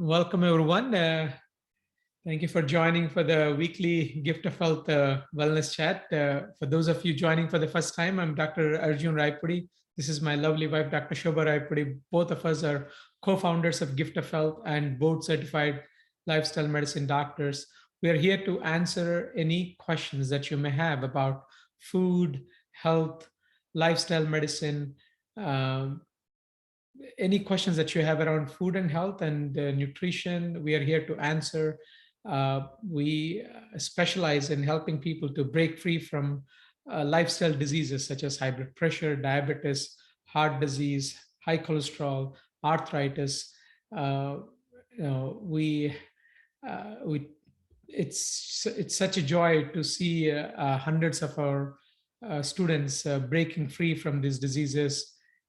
Welcome, everyone. Thank you for joining for the weekly Gift of Health Wellness Chat. For those of you joining for the first time, I'm Dr. Arjun Rayapudi. This is my lovely wife, Dr. Shobha Rayapudi. Both of us are co-founders of Gift of Health and board-certified lifestyle medicine doctors. We are here to answer any questions that you may have about food, health, lifestyle medicine, um, any questions that you have around food and health and nutrition. We are here to answer. We specialize in helping people to break free from lifestyle diseases such as high blood pressure, diabetes, heart disease, high cholesterol, arthritis. Uh, you know, we it's such a joy to see hundreds of our students breaking free from these diseases,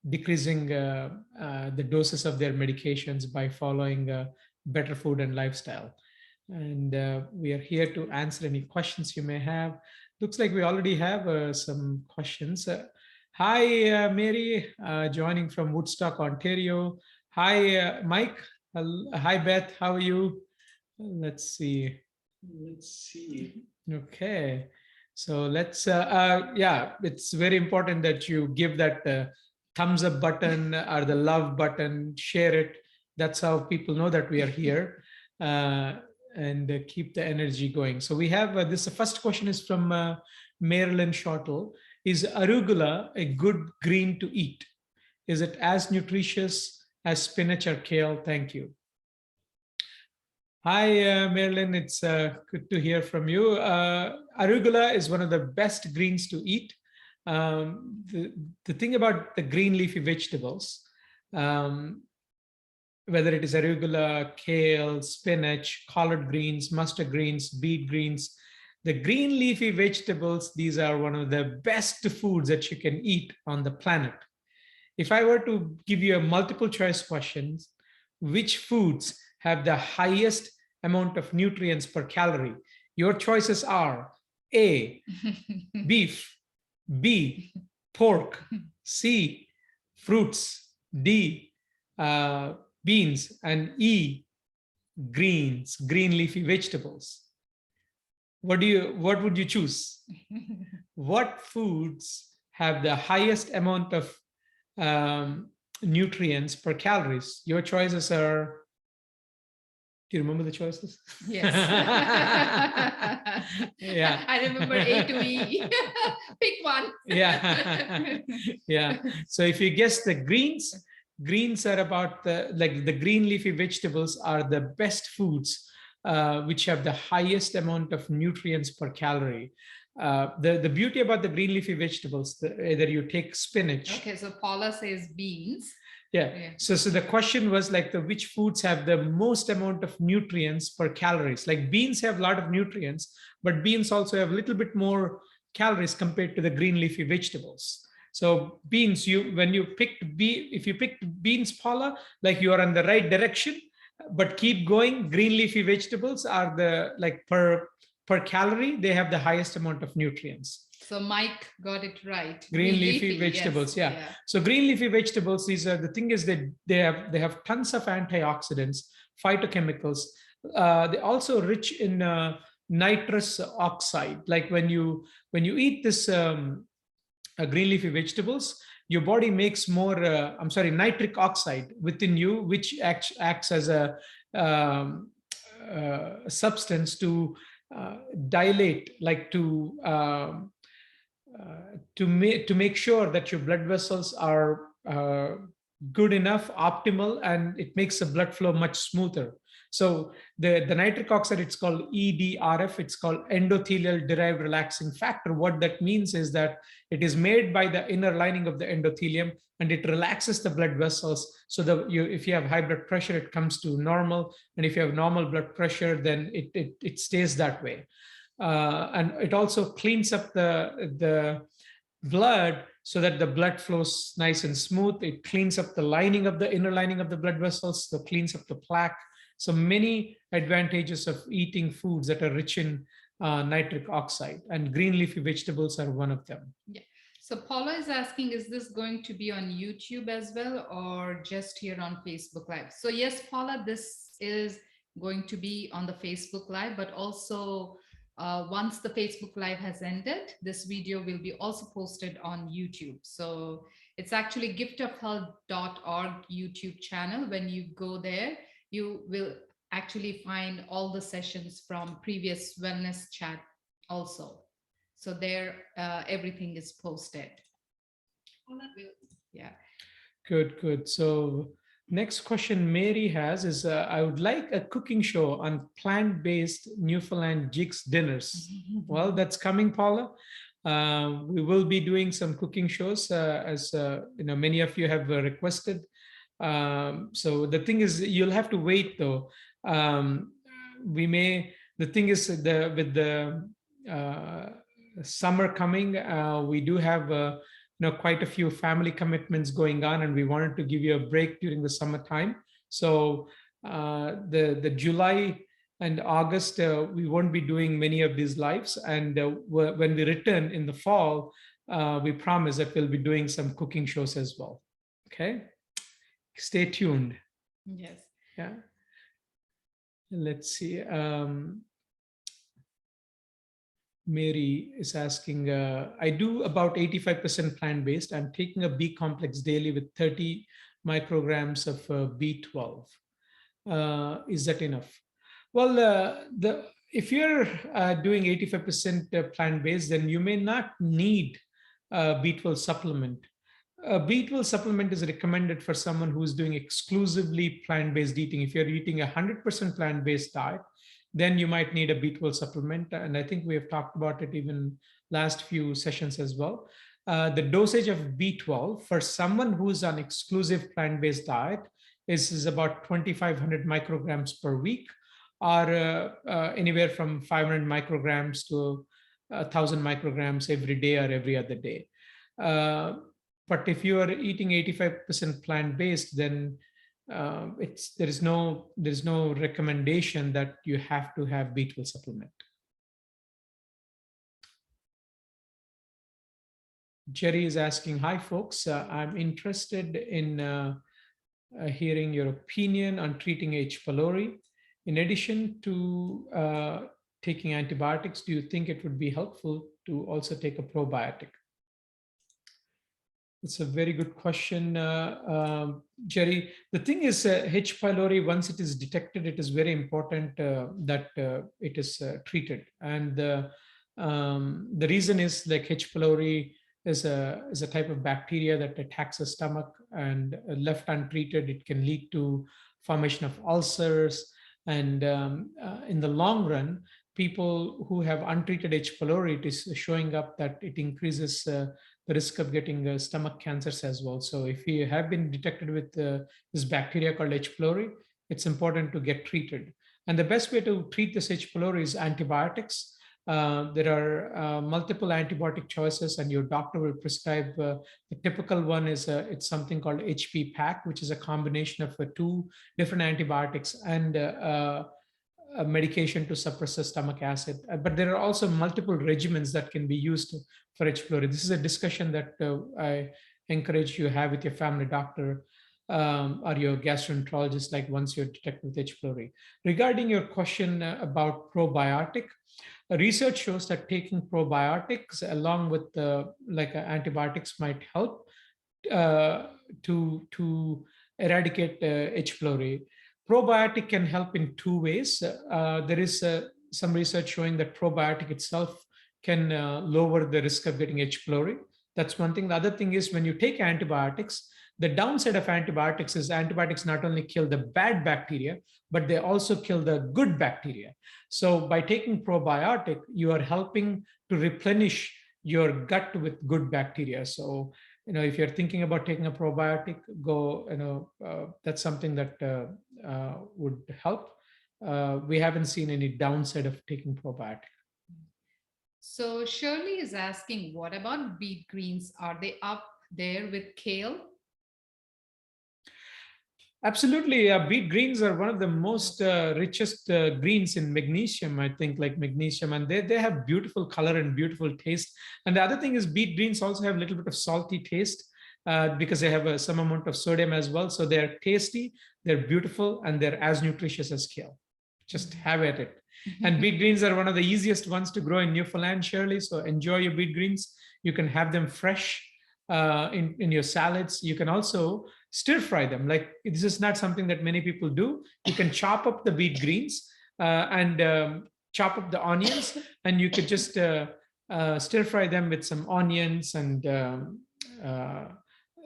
decreasing the doses of their medications by following better food and lifestyle. And we are here to answer any questions you may have. Looks like we already have some questions. Hi, Mary, joining from Woodstock, Ontario. Hi, Mike. Hi, Beth. How are you? Let's see. Okay. So yeah, it's very important that you give that thumbs up button or the love button, share it. That's how people know that we are here, and keep the energy going. So we have this. The first question is from Marilyn Shottle. Is arugula a good green to eat? Is it as nutritious as spinach or kale? Thank you. Hi, Marilyn. It's good to hear from you. Arugula is one of the best greens to eat. The thing about the green leafy vegetables, whether it is arugula, kale, spinach, collard greens, mustard greens, beet greens, the green leafy vegetables, these are one of the best foods that you can eat on the planet. If I were to give you a multiple choice questions, which foods have the highest amount of nutrients per calorie? Your choices are A, beef, B, pork, C, fruits, D, beans, and E, greens, green leafy vegetables. What would you choose? What foods have the highest amount of nutrients per calories? Your choices are, do you remember the choices? Yes. Yeah. I remember A to E. Pick one. Yeah. Yeah. So if you guess the greens are about the green leafy vegetables are the best foods which have the highest amount of nutrients per calorie. The beauty about the green leafy vegetables, either you take spinach. Okay, so Paula says beans. Yeah. So the question was like which foods have the most amount of nutrients per calories? Like beans have a lot of nutrients, but beans also have a little bit more calories compared to the green leafy vegetables. So beans, if you picked beans, Paula, like you are in the right direction, but keep going. Green leafy vegetables are per calorie, they have the highest amount of nutrients. So Mike got it right. Green leafy vegetables, yes. Yeah. So green leafy vegetables, these are the thing is that they have tons of antioxidants, phytochemicals. They're also rich in nitrous oxide. Like when you eat this green leafy vegetables, your body makes more nitric oxide within you, which acts as a substance to dilate, like to make sure that your blood vessels are good enough, optimal, and it makes the blood flow much smoother. So the nitric oxide, it's called EDRF, it's called endothelial derived relaxing factor. What that means is that it is made by the inner lining of the endothelium, and it relaxes the blood vessels. So if you have high blood pressure, it comes to normal, and if you have normal blood pressure, then it stays that way. And it also cleans up the blood so that the blood flows nice and smooth. It cleans up the lining of the inner lining of the blood vessels, so cleans up the plaque. So many advantages of eating foods that are rich in nitric oxide, and green leafy vegetables are one of them. Yeah. So Paula is asking, is this going to be on YouTube as well or just here on Facebook Live? So yes, Paula, this is going to be on the Facebook Live, but also once the Facebook Live has ended, this video will be also posted on YouTube. So it's actually Giftofhealth.org YouTube channel. When you go there, you will actually find all the sessions from previous wellness chat also. So there, everything is posted. Yeah. Good, good. So next question Mary has is, I would like a cooking show on plant-based Newfoundland jigs dinners. Well, that's coming, Paula. We will be doing some cooking shows, as many of you have requested. So the thing is, you'll have to wait though. We may. The thing is, with the summer coming, we do have quite a few family commitments going on, and we wanted to give you a break during the summertime. So the July and August, we won't be doing many of these lives, and when we return in the fall, we promise that we'll be doing some cooking shows as well. Okay, stay tuned. Yes. Yeah, let's see. Mary is asking, I do about 85% plant-based. I'm taking a B complex daily with 30 micrograms of B12. Is that enough? Well, if you're doing 85% plant-based, then you may not need a B12 supplement. A B12 supplement is recommended for someone who's doing exclusively plant-based eating. If you're eating a 100% plant-based diet, then you might need a B12 supplement. And I think we have talked about it even last few sessions as well. The dosage of B12 for someone who's on exclusive plant-based diet is about 2,500 micrograms per week, or anywhere from 500 micrograms to 1,000 micrograms every day or every other day. But if you are eating 85% plant-based, then there's no recommendation that you have to have B12 supplement. Jerry is asking, hi folks, I'm interested in hearing your opinion on treating H. pylori. In addition to taking antibiotics, do you think it would be helpful to also take a probiotic? It's a very good question, Jerry. The thing is, H. pylori, once it is detected, it is very important that it is treated. And the reason is, like, H. pylori is a type of bacteria that attacks the stomach, and left untreated, it can lead to formation of ulcers. And in the long run, people who have untreated H. pylori, it is showing up that it increases the risk of getting stomach cancers as well. So if you have been detected with this bacteria called H. pylori, it's important to get treated. And the best way to treat this H. pylori is antibiotics. There are multiple antibiotic choices, and your doctor will prescribe. The typical one is it's something called HP pack, which is a combination of two different antibiotics and a medication to suppress the stomach acid. But there are also multiple regimens that can be used for H. pylori. This is a discussion that I encourage you to have with your family doctor or your gastroenterologist, like once you're detected with H. pylori. Regarding your question about probiotic, research shows that taking probiotics along with antibiotics might help to eradicate H. pylori. Probiotic can help in two ways. There is some research showing that probiotic itself can lower the risk of getting H. pylori. That's one thing. The other thing is, when you take antibiotics, the downside of antibiotics is antibiotics not only kill the bad bacteria, but they also kill the good bacteria. So by taking probiotic, you are helping to replenish your gut with good bacteria. So, if you're thinking about taking a probiotic, that's something that would help. We haven't seen any downside of taking probiotic. So Shirley is asking, what about beet greens? Are they up there with kale? Absolutely. Beet greens are one of the most richest greens in magnesium, I think, like magnesium, and they have beautiful color and beautiful taste. And the other thing is, beet greens also have a little bit of salty taste because they have some amount of sodium as well. So they're tasty, they're beautiful, and they're as nutritious as kale. Just have at it. And beet greens are one of the easiest ones to grow in Newfoundland, Shirley. So enjoy your beet greens. You can have them fresh in your salads. You can also stir fry them. Like, this is not something that many people do. You can chop up the beet greens and chop up the onions, and you could just stir fry them with some onions and uh,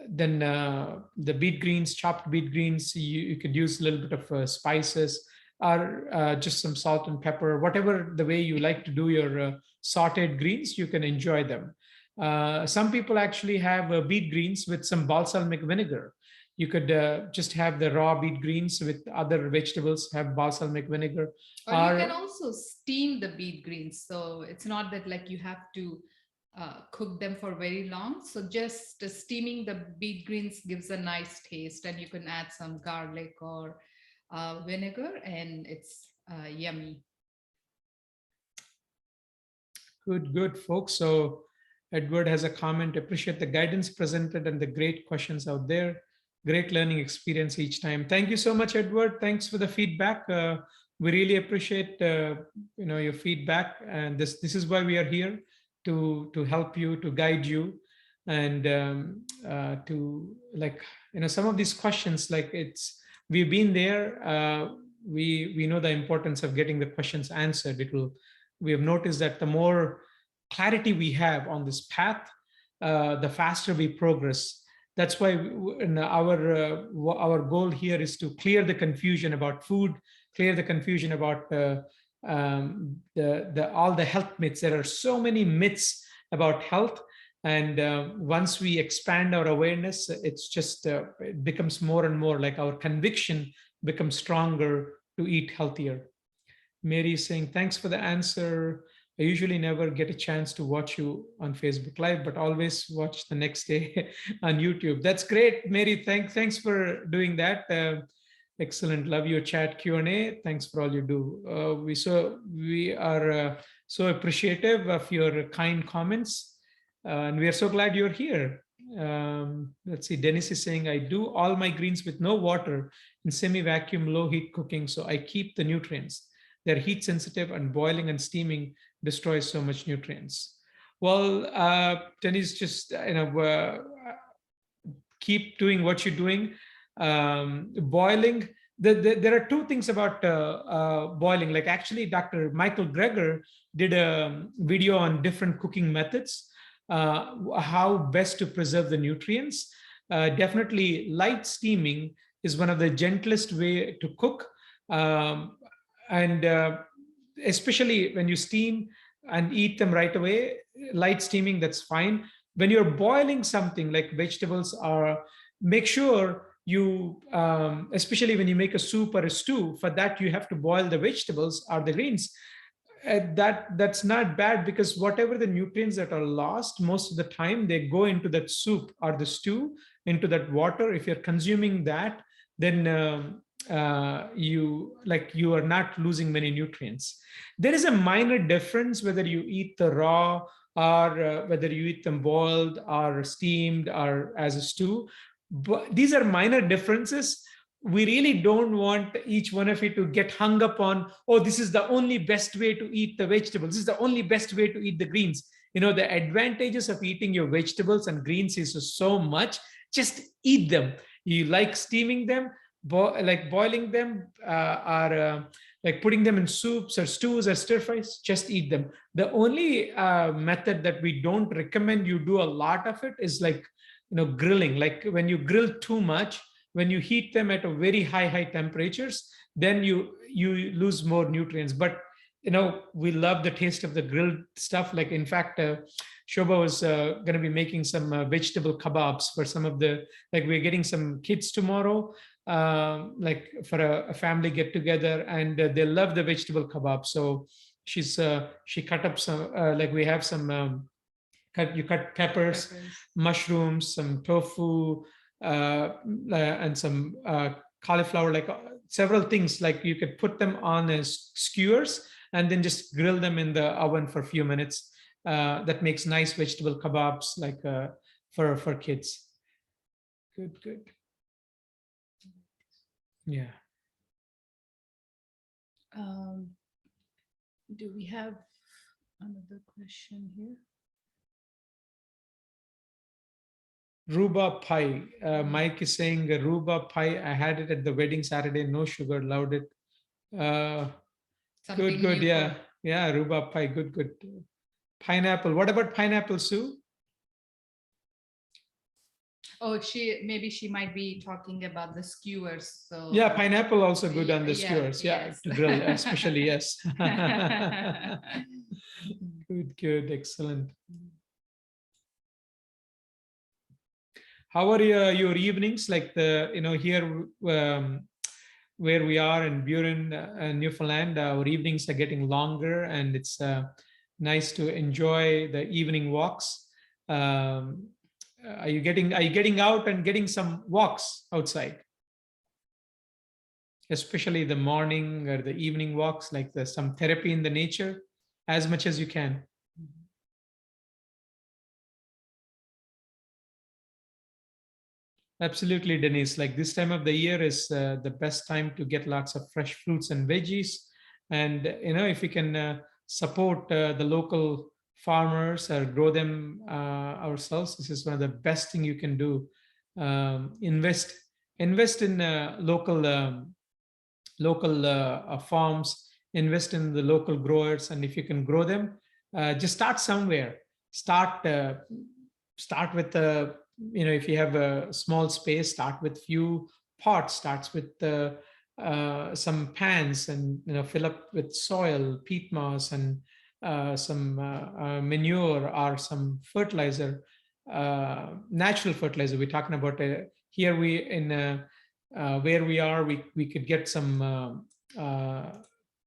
then the beet greens, chopped beet greens. You could use a little bit of spices or just some salt and pepper, whatever the way you like to do your sauteed greens. You can enjoy them. Some people actually have beet greens with some balsamic vinegar. You could just have the raw beet greens with other vegetables, have balsamic vinegar. Or you can also steam the beet greens. So it's not that like you have to cook them for very long. So just steaming the beet greens gives a nice taste, and you can add some garlic or vinegar, and it's yummy. Good, folks. So Edward has a comment. Appreciate the guidance presented and the great questions out there. Great learning experience each time. Thank you so much, Edward. Thanks for the feedback. We really appreciate your feedback, and this is why we are here, to help you, to guide you, and to, like, some of these questions, like, we've been there. We know the importance of getting the questions answered. We have noticed that the more clarity we have on this path, the faster we progress. That's why our goal here is to clear the confusion about food, clear the confusion about the all the health myths. There are so many myths about health, and once we expand our awareness, it becomes more and more, like, our conviction becomes stronger to eat healthier. Mary is saying, thanks for the answer. I usually never get a chance to watch you on Facebook Live, but always watch the next day on YouTube. That's great, Mary. Thanks for doing that. Excellent. Love your chat Q&A. Thanks for all you do. We are so appreciative of your kind comments, and we are so glad you're here. Let's see. Dennis is saying, I do all my greens with no water in semi-vacuum, low heat cooking, so I keep the nutrients. They're heat sensitive, and boiling and steaming destroys so much nutrients. Well, Dennis, just keep doing what you're doing. Boiling. There are two things about boiling. Like, actually, Dr. Michael Greger did a video on different cooking methods, how best to preserve the nutrients. Definitely, light steaming is one of the gentlest way to cook. And especially when you steam and eat them right away, light steaming, that's fine. When you're boiling something like vegetables, make sure you, especially when you make a soup or a stew, for that you have to boil the vegetables or the greens. That's not bad, because whatever the nutrients that are lost, most of the time they go into that soup or the stew, into that water. If you're consuming that, then you are not losing many nutrients. There is a minor difference whether you eat the raw, or whether you eat them boiled or steamed or as a stew. But these are minor differences. We really don't want each one of you to get hung up on, oh, this is the only best way to eat the vegetables, this is the only best way to eat the greens. The advantages of eating your vegetables and greens is so much. Just eat them. You like steaming them, like boiling them, or like putting them in soups or stews or stir fries, just eat them. The only method that we don't recommend you do a lot of it is, like, grilling. Like, when you grill too much, when you heat them at a very high temperatures, then you lose more nutrients. But we love the taste of the grilled stuff. Like, in fact, Shobha was going to be making some vegetable kebabs for some of the, like, we're getting some kids tomorrow, like for a family get together, and they love the vegetable kebab. So she cut up some, like, we have some, you cut peppers, mushrooms, some tofu, and some cauliflower, like several things, like you could put them on as skewers and then just grill them in the oven for a few minutes. That makes nice vegetable kebabs, like for kids. Good, good. Yeah. Do we have another question here? Rhubarb pie. Mike is saying rhubarb pie. I had it at the wedding Saturday. No sugar. Loved it. Good, Something good. new Yeah, for. yeah. Rhubarb pie. Good, good. Pineapple. What about pineapple, Sue? Oh, she might be talking about the skewers. Yeah, So pineapple also good on the yeah, skewers. Yeah, yes. to grill, especially. Yes. Good, good. Excellent. How are your evenings? Like here where we are in Buren, Newfoundland, our evenings are getting longer, and it's nice to enjoy the evening walks. Um, are you getting out and getting some walks outside, especially the morning or the evening walks, like there's some therapy in the nature, as much as you can? Absolutely, Denise. Like this time of the year is the best time to get lots of fresh fruits and veggies. And, if you can support the local farmers or grow them ourselves, this is one of the best thing you can do. Invest in local farms, invest in the local growers, and if you can grow them, just start somewhere. Start uh, start with if you have a small space, start with few pots, starts with some pans, and fill up with soil, peat moss, and some manure or some fertilizer, natural fertilizer. We're talking about here we in where we are, we could get some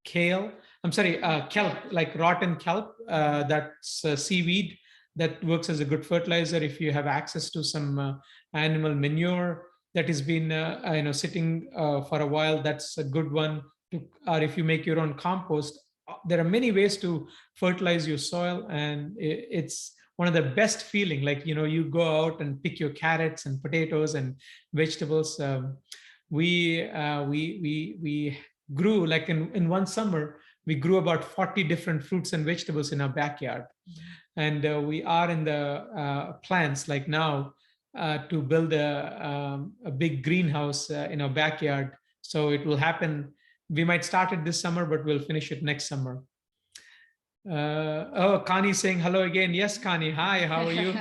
kale. I'm sorry, kelp, like rotten kelp. That's seaweed that works as a good fertilizer. If you have access to some animal manure that has been sitting for a while, that's a good one. Or if you make your own compost, there are many ways to fertilize your soil, and it's one of the best feeling. Like you go out and pick your carrots and potatoes and vegetables. We grew, like in one summer, we grew about 40 different fruits and vegetables in our backyard. And we are in the plans like now to build a big greenhouse in our backyard. So it will happen. We might start it this summer, but we'll finish it next summer. Oh, Connie saying hello again. Yes, Connie. Hi, how are you?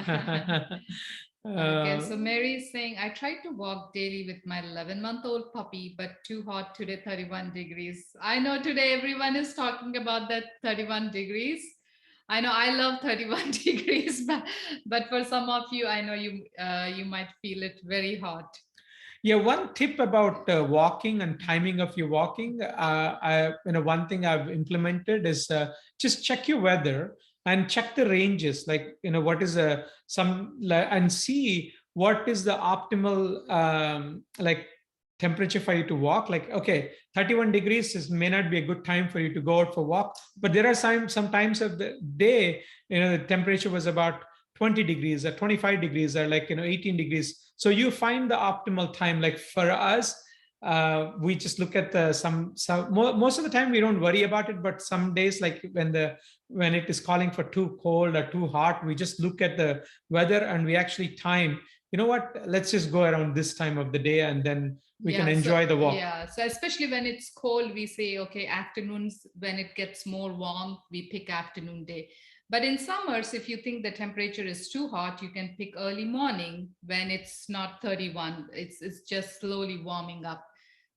Okay, uh, so Mary is saying, I try to walk daily with my 11-month-old puppy, but too hot today, 31 degrees. I know today everyone is talking about that 31 degrees. I know I love 31 degrees, but for some of you, I know you might feel it very hot. Yeah, one tip about walking and timing of your walking. One thing I've implemented is just check your weather and check the ranges. Like, what is and see what is the optimal like temperature for you to walk. Like, okay, 31 degrees may not be a good time for you to go out for walk, but there are some times of the day, the temperature was about 20 degrees or 25 degrees or 18 degrees. So you find the optimal time. Like for us, we just look at most of the time we don't worry about it, but some days, like when it is calling for too cold or too hot, we just look at the weather and we actually time, let's just go around this time of the day, and then we can enjoy the walk. Yeah, so especially when it's cold, we say, okay, afternoons, when it gets more warm, we pick afternoon day. But in summers, if you think the temperature is too hot, you can pick early morning when it's not 31. It's just slowly warming up.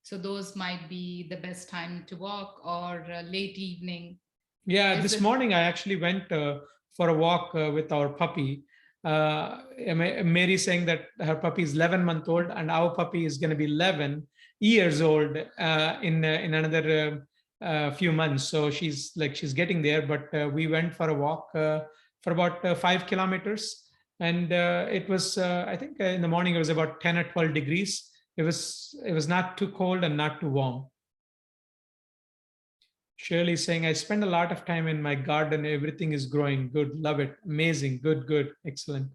So those might be the best time to walk, or late evening. Yeah, Is this it? morning I actually went for a walk with our puppy. Mary saying that her puppy is 11-month old, and our puppy is going to be 11 years old in another few months. So she's getting there. But we went for a walk for about 5 kilometers, and it was I think in the morning it was about 10 or 12 degrees. It was not too cold and not too warm. Shirley saying, I spend a lot of time in my garden. Everything is growing. Good. Love it. Amazing. Good, good. Excellent.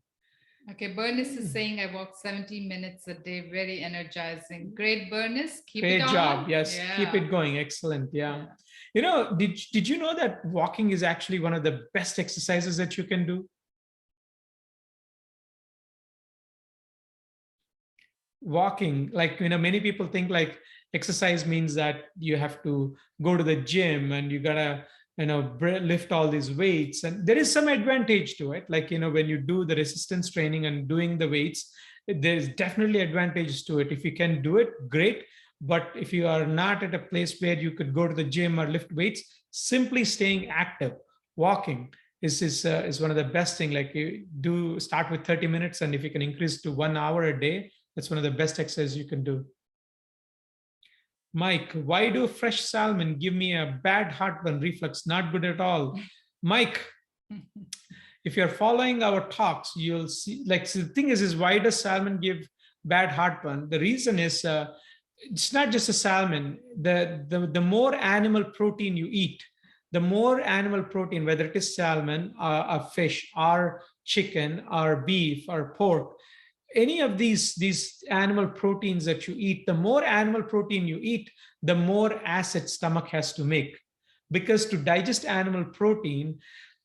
Okay, Bernice is saying I walk 17 minutes a day. Very energizing. Great, Bernice. Keep it Great on. job. Yes. Yeah. Keep it going. Excellent. Yeah. Yeah. You know, did you know that walking is actually one of the best exercises that you can do? Walking, like, many people think like exercise means that you have to go to the gym and you gotta lift all these weights, and there is some advantage to it, like when you do the resistance training and doing the weights, there's definitely advantages to it. If you can do it, great. But if you are not at a place where you could go to the gym or lift weights, simply staying active, walking is one of the best thing. Like, you do start with 30 minutes, and if you can increase to 1 hour a day, that's one of the best exercises you can do. Mike, why do fresh salmon give me a bad heartburn reflux? Not good at all. Mike, if you're following our talks, you'll see, like, so the thing is why does salmon give bad heartburn? The reason is it's not just a salmon. The more animal protein you eat, the more animal protein, whether it is salmon, a fish, or chicken, or beef, or pork, any of these animal proteins that you eat, the more animal protein you eat, the more acid stomach has to make. Because to digest animal protein,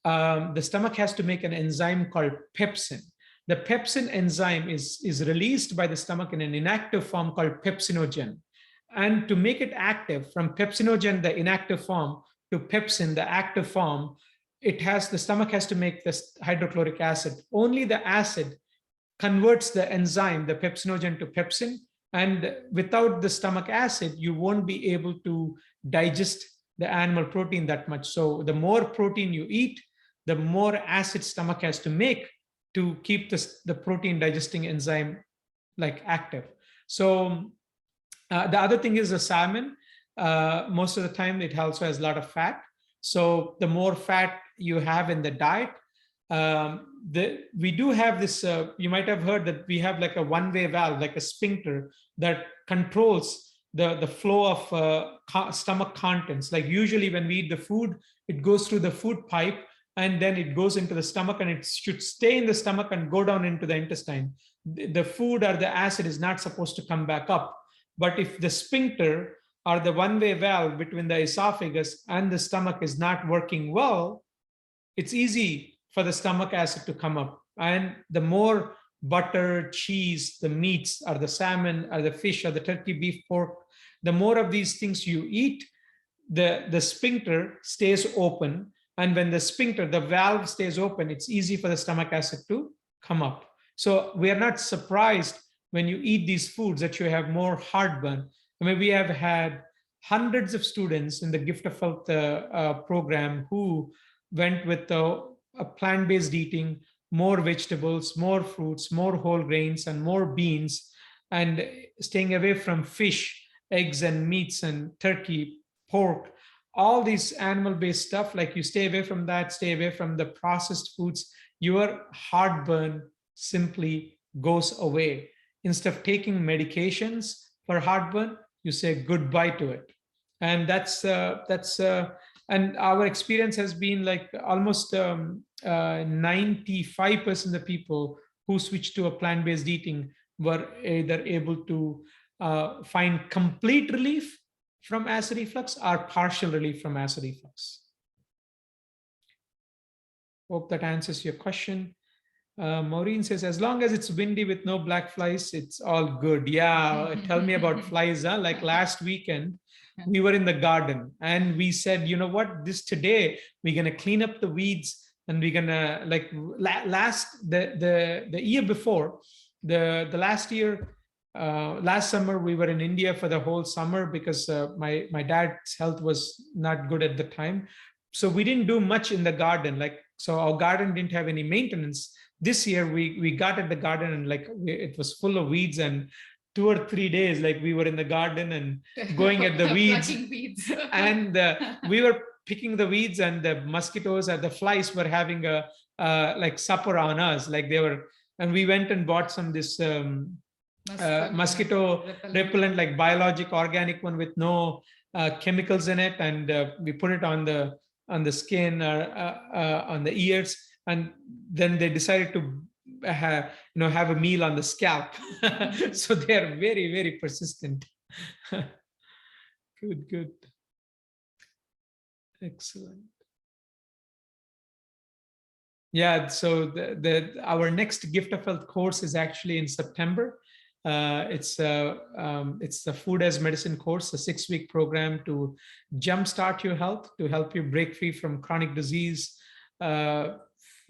the stomach has to make an enzyme called pepsin. The pepsin enzyme is released by the stomach in an inactive form called pepsinogen. And to make it active, from pepsinogen, the inactive form, to pepsin, the active form, the stomach has to make this hydrochloric acid. Only the acid converts the enzyme, the pepsinogen, to pepsin. And without the stomach acid, you won't be able to digest the animal protein that much. So the more protein you eat, the more acid stomach has to make to keep the protein digesting enzyme like active. So the other thing is the salmon. Most of the time, it also has a lot of fat. So the more fat you have in the diet, we do have this, you might have heard that we have like a one-way valve, like a sphincter, that controls the flow of stomach contents. Like, usually when we eat the food, it goes through the food pipe, and then it goes into the stomach, and it should stay in the stomach and go down into the intestine. The food or the acid is not supposed to come back up. But if the sphincter, or the one-way valve between the esophagus and the stomach, is not working well, it's easy for the stomach acid to come up. And the more butter, cheese, the meats, or the salmon, or the fish, or the turkey, beef, pork, the more of these things you eat, the sphincter stays open. And when the sphincter, the valve, stays open, it's easy for the stomach acid to come up. So we are not surprised when you eat these foods that you have more heartburn. I mean, we have had hundreds of students in the Gift of Health program who went with a plant-based eating, more vegetables, more fruits, more whole grains, and more beans, and staying away from fish, eggs, and meats, and turkey, pork, all these animal-based stuff. Like, you stay away from that, stay away from the processed foods, your heartburn simply goes away. Instead of taking medications for heartburn, you say goodbye to it. And that's and our experience has been like almost 95% of the people who switched to a plant-based eating were either able to find complete relief from acid reflux or partial relief from acid reflux. Hope that answers your question. Maureen says, as long as it's windy with no black flies, it's all good. Yeah, tell me about flies. Huh? Like, last weekend, we were in the garden and we said, you know what, today we're going to clean up the weeds, and we're going to, like, the year before, the last year, last summer, we were in India for the whole summer because my dad's health was not good at the time. So we didn't do much in the garden. Like, so our garden didn't have any maintenance. This year we got at the garden, and like, it was full of weeds, and 2 or 3 days, like, we were in the garden and going at the weeds. weeds. And we were picking the weeds, and the mosquitoes or the flies were having a like supper on us. Like, they were, and we went and bought some this mosquito repellent, like biologic organic one with no chemicals in it, and we put it on the skin or on the ears, and then they decided to have a meal on the scalp. So they are very, very persistent. Good, excellent. Yeah, so our next Gift of Health course is actually in September. It's the Food as Medicine course, a 6-week program to jumpstart your health, to help you break free from chronic disease, uh,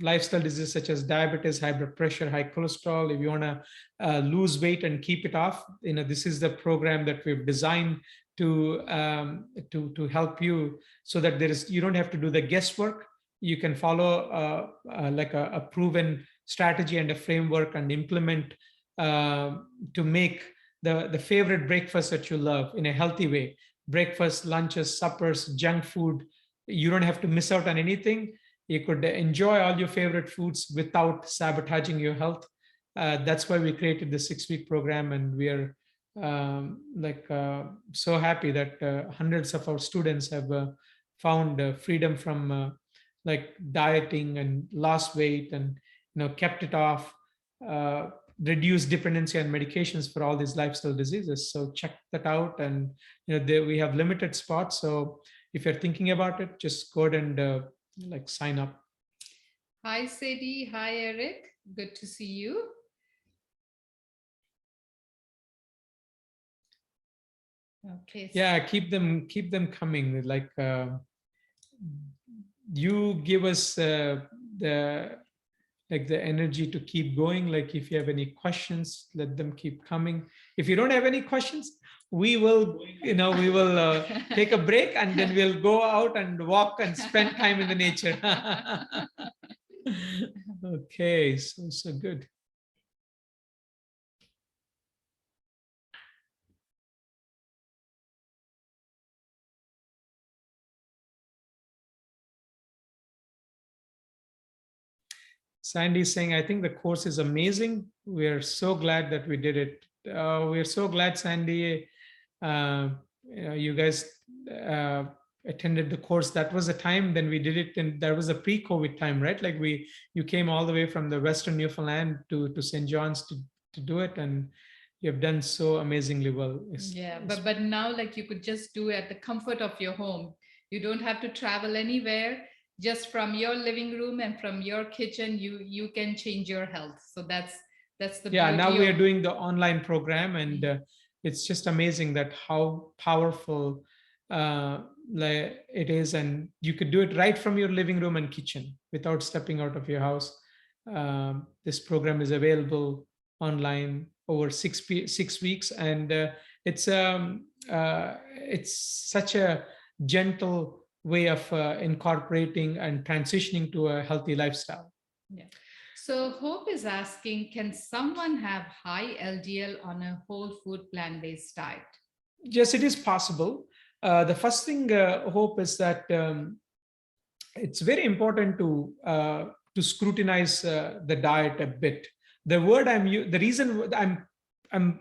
lifestyle diseases such as diabetes, high blood pressure, high cholesterol. If you want to lose weight and keep it off, this is the program that we've designed to help you, so that you don't have to do the guesswork. You can follow like a proven strategy and a framework and implement to make the favorite breakfast that you love in a healthy way. Breakfast, lunches, suppers, junk food. You don't have to miss out on anything. You could enjoy all your favorite foods without sabotaging your health. That's why we created the 6-week program, and we are so happy that hundreds of our students have found freedom from like dieting and lost weight, and kept it off, uh, reduced dependency on medications for all these lifestyle diseases. So check that out, and we have limited spots. So if you're thinking about it, just go ahead and sign up. Hi Sadie, hi Eric, good to see you. Okay. Yeah, keep them coming. Like you give us the energy to keep going. Like if you have any questions, let them keep coming. If you don't have any questions, we will take a break, and then we'll go out and walk and spend time in the nature. Okay, so good. Sandy is saying, I think the course is amazing. We're so glad that we did it. We're so glad, Sandy. You guys attended the course. That was a time then we did it, and that was a pre-COVID time, right? Like you came all the way from the Western Newfoundland to St. John's to do it, and you have done so amazingly well. Yeah, but now like you could just do it at the comfort of your home. You don't have to travel anywhere. Just from your living room and from your kitchen, you can change your health. So that's the beauty. Now we are doing the online program, and it's just amazing that how powerful it is, and you could do it right from your living room and kitchen without stepping out of your house. This program is available online over 6 weeks, and it's such a gentle way of incorporating and transitioning to a healthy lifestyle. Yeah. So Hope is asking, can someone have high LDL on a whole food plant-based diet? Yes, it is possible. The first thing, Hope, is that it's very important to scrutinize the diet a bit. The reason I'm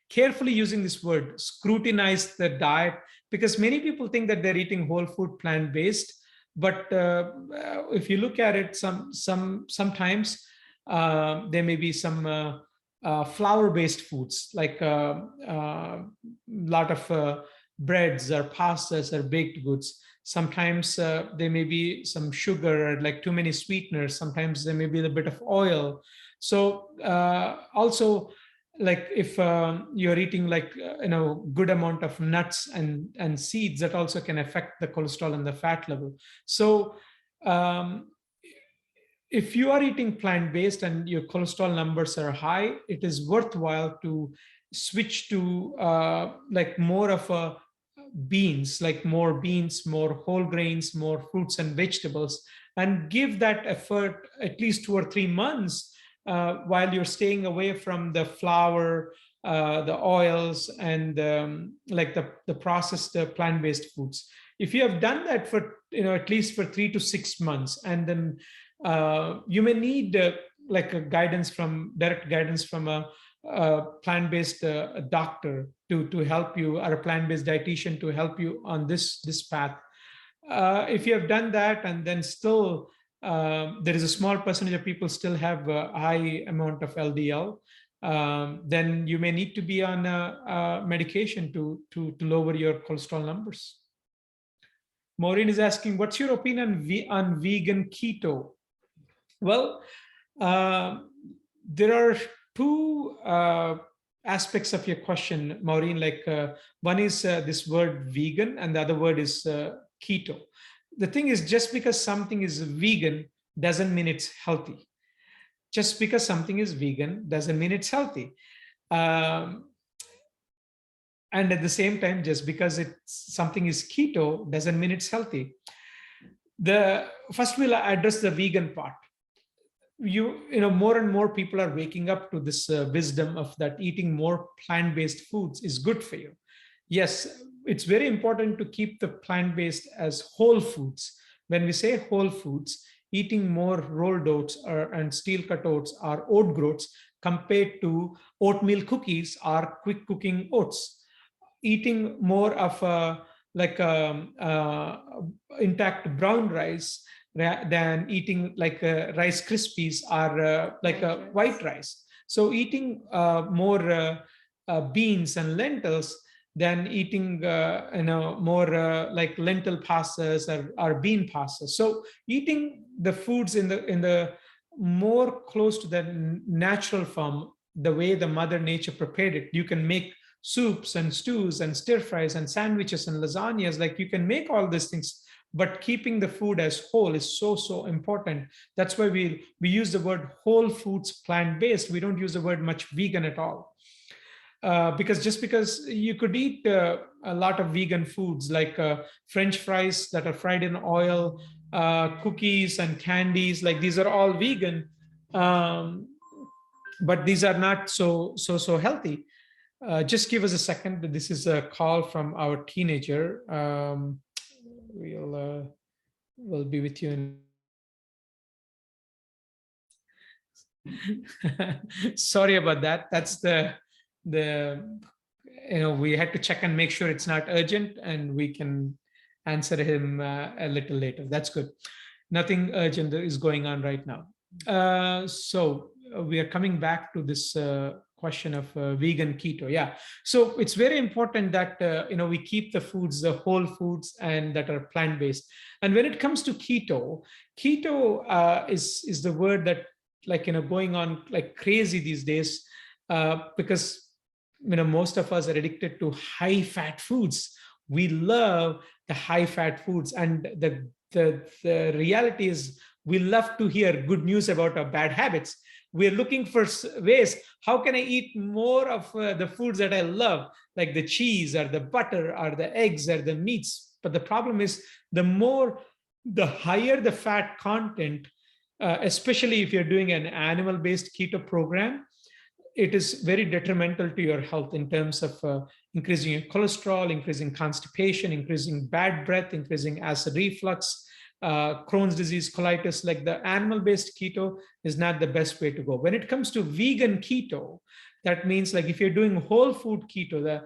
carefully using this word, scrutinize the diet, because many people think that they're eating whole food plant-based, but if you look at it, sometimes there may be some flour-based foods, like a lot of breads or pastas or baked goods. Sometimes there may be some sugar or like too many sweeteners. Sometimes there may be a bit of oil. So also, like if you're eating good amount of nuts and seeds, that also can affect the cholesterol and the fat level. So if you are eating plant-based and your cholesterol numbers are high, it is worthwhile to switch to more of a beans, like more beans, more whole grains, more fruits and vegetables, and give that effort at least 2 or 3 months while you're staying away from the flour, the oils, and the processed plant-based foods. If you have done that for at least for 3 to 6 months, and then you may need like a direct guidance from a plant-based doctor to help you, or a plant-based dietitian to help you on this path. If you have done that and then still there is a small percentage of people still have a high amount of LDL, then you may need to be on a medication to lower your cholesterol numbers. Maureen is asking, what's your opinion on vegan keto? Well, there are two aspects of your question, Maureen. Like one is this word vegan, and the other word is keto. The thing is, just because something is vegan doesn't mean it's healthy. Just because something is vegan doesn't mean it's healthy. And at the same time, just because something is keto doesn't mean it's healthy. First, we'll address the vegan part. More and more people are waking up to this wisdom of that eating more plant-based foods is good for you. Yes, it's very important to keep the plant-based as whole foods. When we say whole foods, eating more rolled oats and steel cut oats or oat groats compared to oatmeal cookies or quick cooking oats. Eating more of intact brown rice than eating like Rice Krispies or like a white rice. So eating more beans and lentils than eating more like lentil pastas or bean pastas. So eating the foods in the more close to the natural form, the way the Mother Nature prepared it. You can make soups and stews and stir fries and sandwiches and lasagnas. Like you can make all these things, but keeping the food as whole is so important. That's why we use the word whole foods plant-based. We don't use the word much vegan at all. Because you could eat a lot of vegan foods like French fries that are fried in oil, cookies and candies, like these are all vegan, but these are not so healthy. Just give us a second. This is a call from our teenager. We'll be with you in. Sorry about that. That's we had to check and make sure it's not urgent, and we can answer him a little later. That's good. Nothing urgent is going on right now. So we are coming back to this question of vegan keto. Yeah, so it's very important that we keep the foods, the whole foods, and that are plant-based. And when it comes to keto is the word that going on like crazy these days, because most of us are addicted to high-fat foods. We love the high-fat foods, and the reality is we love to hear good news about our bad habits. We're looking for ways, how can I eat more of the foods that I love, like the cheese or the butter or the eggs or the meats. But the problem is the higher the fat content, especially if you're doing an animal-based keto program, it is very detrimental to your health in terms of increasing your cholesterol, increasing constipation, increasing bad breath, increasing acid reflux, Crohn's disease, colitis. Like the animal-based keto is not the best way to go. When it comes to vegan keto, that means like if you're doing whole food keto,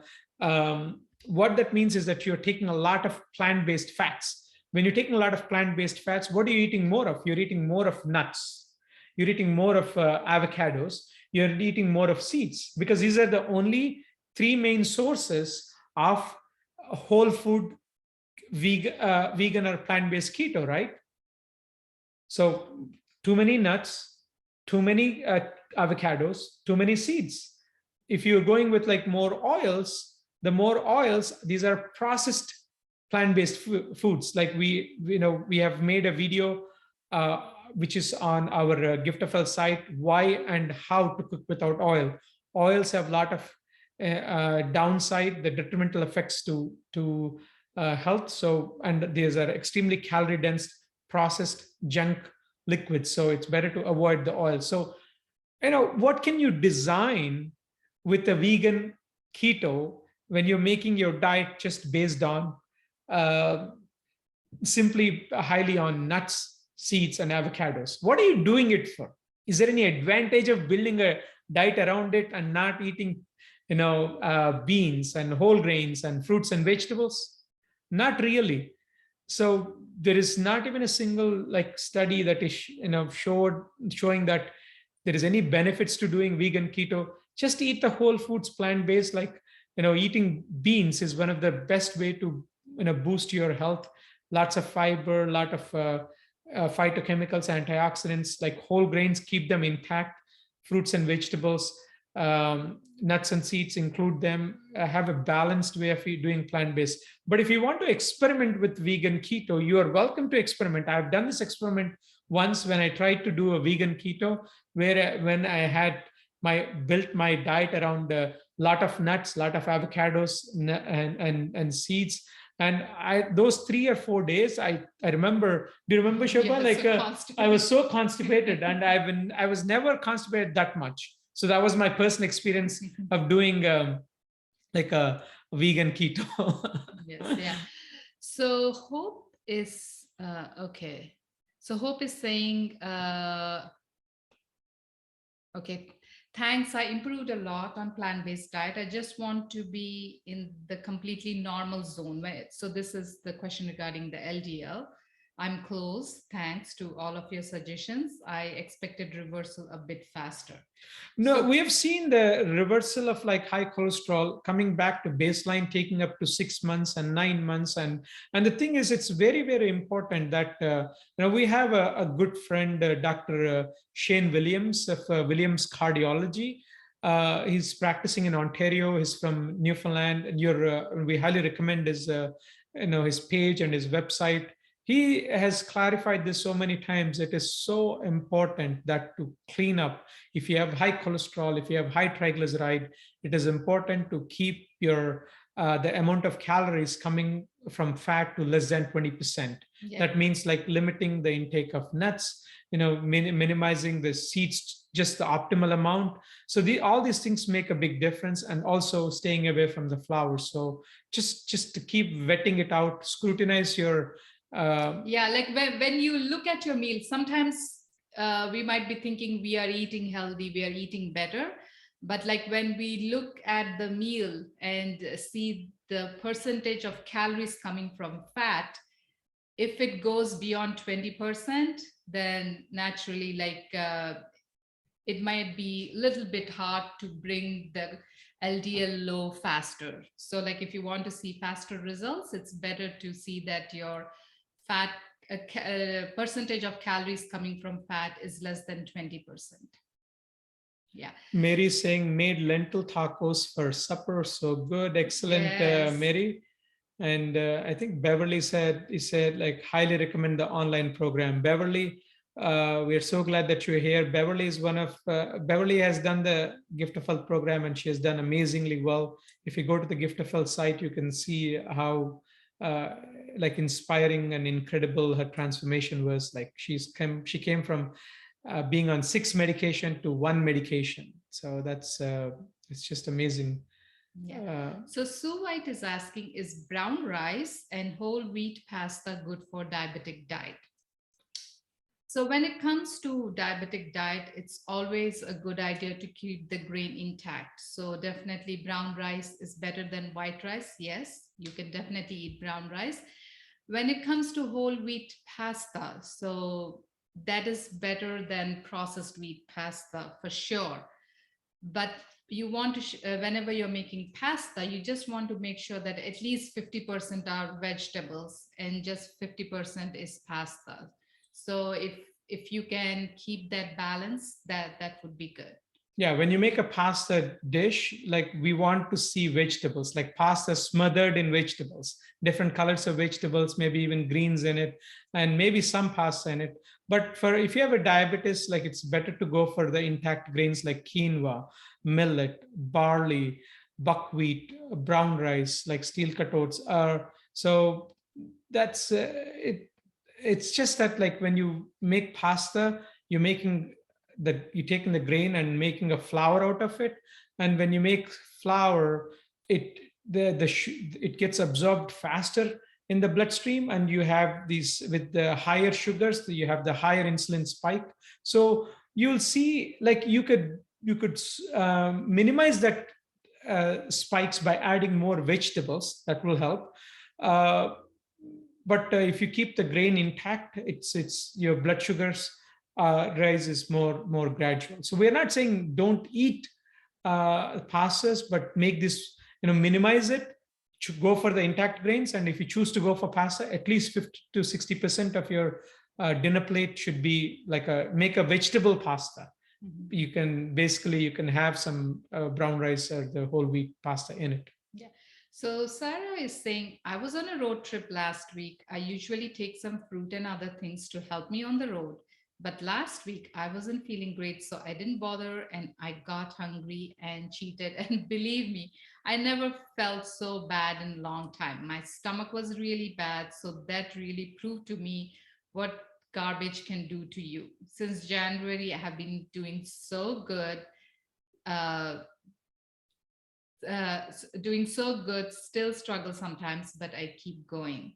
what that means is that you're taking a lot of plant-based fats. When you're taking a lot of plant-based fats, what are you eating more of? You're eating more of nuts. You're eating more of avocados. You're eating more of seeds, because these are the only three main sources of whole food vegan or plant-based keto, right? So too many nuts, too many avocados, too many seeds. If you're going with like more oils, the more oils, these are processed plant-based foods. Like we have made a video which is on our Gift of Health site, why and how to cook without oil. Oils have a lot of downside, the detrimental effects to health. So, and these are extremely calorie dense, processed junk liquids. So it's better to avoid the oil. So, what can you design with a vegan keto when you're making your diet just based on simply highly on nuts, seeds, and avocados? What are you doing it for? Is there any advantage of building a diet around it and not eating, beans and whole grains and fruits and vegetables? Not really. So there is not even a single like study that is showing that there is any benefits to doing vegan keto. Just eat the whole foods, plant based. Like, eating beans is one of the best way to boost your health. Lots of fiber, lot of phytochemicals, antioxidants. Like whole grains, keep them intact. Fruits and vegetables, nuts and seeds, include them. Have a balanced way of doing plant based. But if you want to experiment with vegan keto, you are welcome to experiment. I've done this experiment once when I tried to do a vegan keto, where when I had built my diet around a lot of nuts, lot of avocados, and seeds. And those 3 or 4 days, I remember. Do you remember, Shobha? Yes, Like, so I was constipated. so constipated, and I was never constipated that much. So that was my personal experience of doing like a vegan keto. Yes, yeah. So Hope is okay. So Hope is saying, okay, thanks. I improved a lot on plant-based diet. I just want to be in the completely normal zone. So this is the question regarding the LDL. I'm close. Thanks to all of your suggestions. I expected reversal a bit faster. No, So we have seen the reversal of like high cholesterol coming back to baseline, taking up to 6 months and 9 months. And the thing is, it's very, very important that we have a good friend, Dr. Shane Williams of Williams Cardiology. He's practicing in Ontario. He's from Newfoundland, and we highly recommend his page and his website. He has clarified this so many times. It is so important that to clean up. If you have high cholesterol, if you have high triglyceride, it is important to keep your the amount of calories coming from fat to less than 20%. yeah. That means like limiting the intake of nuts, minimizing the seeds, just the optimal amount. So all these things make a big difference, and also staying away from the flours. So just to keep vetting it out, scrutinize your Yeah, like when you look at your meal, sometimes we might be thinking we are eating healthy, we are eating better. But like when we look at the meal and see the percentage of calories coming from fat, if it goes beyond 20%, then naturally, like it might be a little bit hard to bring the LDL low faster. So like if you want to see faster results, it's better to see that your fat percentage of calories coming from fat is less than 20%. Yeah. Mary saying made lentil tacos for supper. So good, excellent, Yes. Mary. And I think Beverly he said like highly recommend the online program. Beverly, we are so glad that you're here. Beverly is Beverly has done the Gift of Health program, and she has done amazingly well. If you go to the Gift of Health site, you can see how uh, like inspiring and incredible her transformation was. Like she came from being on 6 medication to 1 medication. So that's it's just amazing. Yeah. Uh, So Sue White is asking, is brown rice and whole wheat pasta good for diabetic diet? So when it comes to diabetic diet, it's always a good idea to keep the grain intact. So definitely brown rice is better than white rice. Yes, you can definitely eat brown rice. When it comes to whole wheat pasta, so that is better than processed wheat pasta for sure. But you want to, whenever you're making pasta, you just want to make sure that at least 50% are vegetables and just 50% is pasta. So if you can keep that balance, that would be good. Yeah, when you make a pasta dish, like we want to see vegetables, like pasta smothered in vegetables, different colors of vegetables, maybe even greens in it, and maybe some pasta in it. But for if you have a diabetes, like it's better to go for the intact grains like quinoa, millet, barley, buckwheat, brown rice, like steel cut oats. So that's it. It's just that like when you make pasta, you're making you're taking the grain and making a flour out of it. And when you make flour, it it gets absorbed faster in the bloodstream, and you have these with the higher sugars, you have the higher insulin spike. So you'll see like you could you could minimize that spikes by adding more vegetables. That will help. Uh, but if you keep the grain intact, it's your blood sugars rise is more gradual. So we're not saying don't eat pastas, but make this, minimize it. Go for the intact grains, and if you choose to go for pasta, at least 50 to 60% of your dinner plate should be like make a vegetable pasta. You can have some brown rice or the whole wheat pasta in it. Yeah. So Sarah is saying, I was on a road trip last week. I usually take some fruit and other things to help me on the road. But last week I wasn't feeling great, so I didn't bother and I got hungry and cheated. And believe me, I never felt so bad in a long time. My stomach was really bad. So that really proved to me what garbage can do to you. Since January, I have been doing so good. Uh, Doing so good, still struggle sometimes, but I keep going.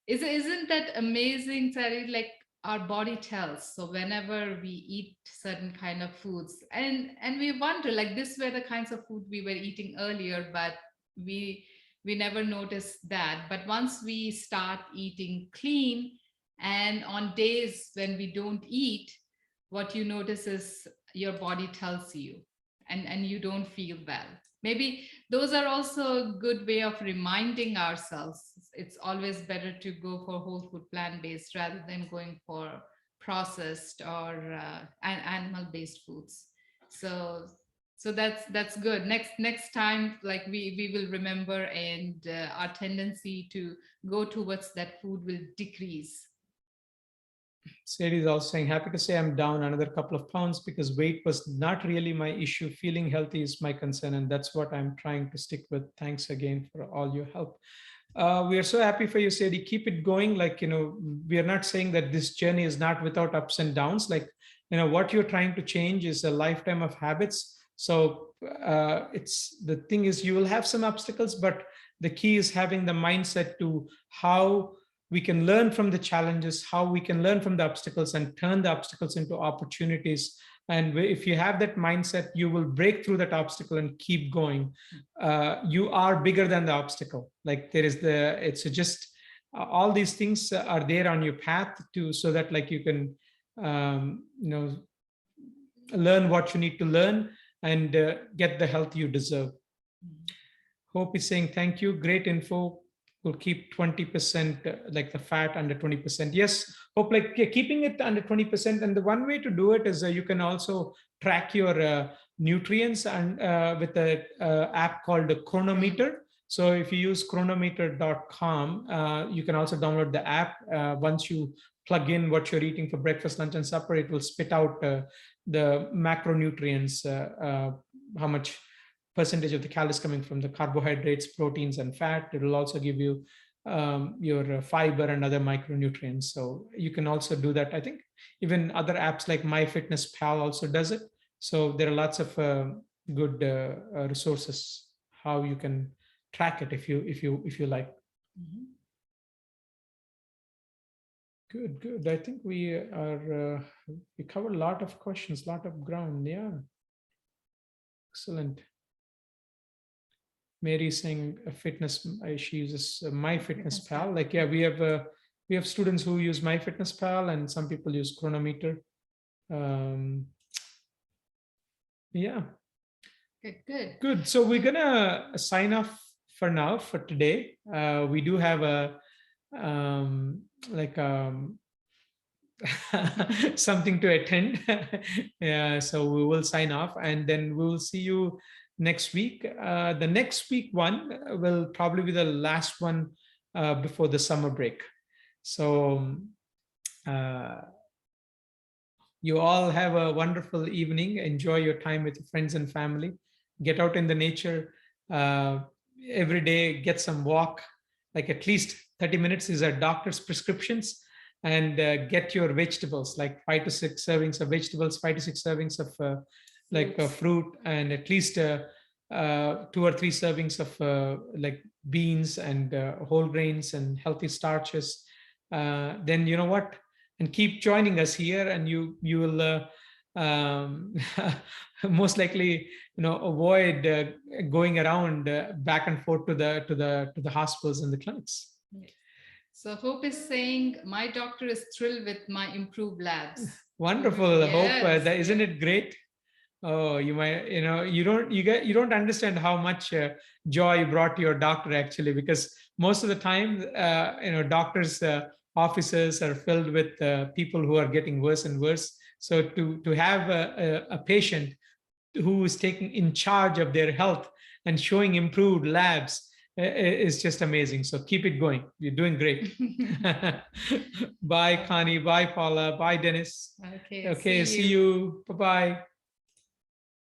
Isn't that amazing, Sari? Like our body tells. So whenever we eat certain kind of foods, and we wonder, like this were the kinds of food we were eating earlier, but we we never noticed that. But once we start eating clean, and on days when we don't eat, what you notice is your body tells you, and you don't feel well. Maybe those are also a good way of reminding ourselves it's always better to go for whole food plant based rather than going for processed or animal based foods. So that's good. Next time, like we will remember, and our tendency to go towards that food will decrease. Sadie is also saying, happy to say I'm down another couple of pounds because weight was not really my issue. Feeling healthy is my concern, and that's what I'm trying to stick with. Thanks again for all your help. We are so happy for you, Sadie. Keep it going. Like, we are not saying that this journey is not without ups and downs. Like, what you're trying to change is a lifetime of habits. So it's the thing is you will have some obstacles, but the key is having the mindset to how we can learn from the challenges, how we can learn from the obstacles and turn the obstacles into opportunities. And if you have that mindset, you will break through that obstacle and keep going. You are bigger than the obstacle. Like it's just all these things are there on your path to, so that like you can, learn what you need to learn and get the health you deserve. Hope is saying, thank you. Great info. We'll keep 20%, like the fat under 20%. Yes, Hope, like keeping it under 20%. And the one way to do it is you can also track your nutrients and with an app called the Chronometer. So if you use chronometer.com, you can also download the app. Once you plug in what you're eating for breakfast, lunch, and supper, it will spit out the macronutrients, how much percentage of the calories coming from the carbohydrates, proteins, and fat. It will also give you your fiber and other micronutrients. So you can also do that. I think even other apps like MyFitnessPal also does it. So there are lots of good resources how you can track it if you like. Mm-hmm. Good. I think we covered a lot of questions, a lot of ground. Yeah, excellent. Mary saying a fitness, she uses MyFitnessPal. Like, yeah, we have students who use MyFitnessPal and some people use Chronometer. Yeah. Good. So we're gonna sign off for now for today. We do have a something to attend. Yeah, so we will sign off and then we will see you next week. The next week one will probably be the last one before the summer break. So you all have a wonderful evening. Enjoy your time with your friends and family. Get out in the nature every day. Get some walk, like at least 30 minutes is a doctor's prescriptions. And get your vegetables, like 5 to 6 servings of vegetables, 5 to 6 servings of fruit, and at least 2 or 3 servings of like beans and whole grains and healthy starches. Then you know what? And keep joining us here, and you will um, most likely, avoid going around back and forth to the hospitals and the clinics. Yes. So Hope is saying, my doctor is thrilled with my improved labs. Wonderful. Hope Yes, that isn't yes. it great? Oh, you might, you don't understand how much joy you brought to your doctor actually, because most of the time, doctors' offices are filled with people who are getting worse and worse. So to have a patient who is taking in charge of their health and showing improved labs is just amazing. So keep it going. You're doing great. Bye, Connie. Bye, Paula. Bye, Dennis. Okay, Okay, see see you. you. Bye bye.